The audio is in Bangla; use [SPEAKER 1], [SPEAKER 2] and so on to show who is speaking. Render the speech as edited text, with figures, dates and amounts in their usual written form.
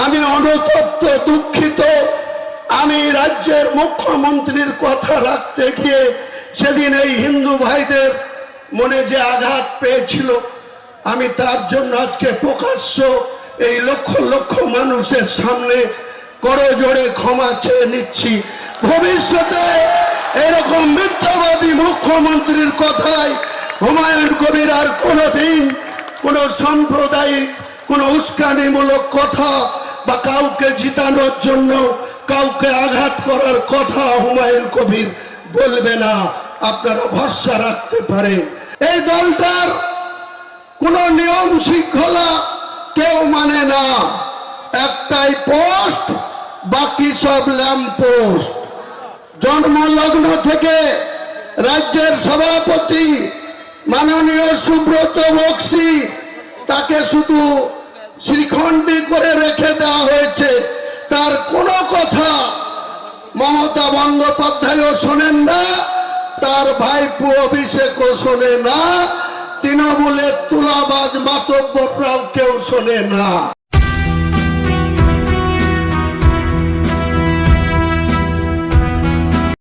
[SPEAKER 1] আমি অনুতপ্ত, দুঃখিত। আমি রাজ্যের মুখ্যমন্ত্রীর কথা রাখতে গিয়ে সেদিন এই হিন্দু ভাইদের মনে যে আঘাত পেয়েছিল, আমি তার জন্য আজকে প্রকাশ্য এই লক্ষ লক্ষ মানুষের সামনে করজোড়ে ক্ষমা চেয়ে নিচ্ছি। ভবিষ্যতে এরকম মিথ্যাবাদী মুখ্যমন্ত্রীর কথায় হুমায়ুন কবির আর কোনোদিন কোন সাম্প্রদায়িক কোন উস্কানিমূলক কথা বা কাউকে জিতানোর জন্য কাউকে আঘাত করার কথা হুমায়ুন কবির বলবে না, আপনারা ভরসা রাখতে পারেন। এই দলটার কোন নিয়ম শৃঙ্খলা কেউ মানে না, একটাই পোস্ট, বাকি সব ল্যাম্প পোস্ট। জন্মলগ্ন থেকে রাজ্যের সভাপতি মাননীয় সুব্রত বক্সী, তাকে শুধু শ্রীখণ্ডী করে রেখে দেওয়া হয়েছে। তার কোনো কথা মমতা বন্দ্যোপাধ্যায়ও শোনেন না, তার ভাইপো অভিষেকও শোনে না, তৃণমূলের তুলাবাজ মাতব্বররাও কেউ শোনে না।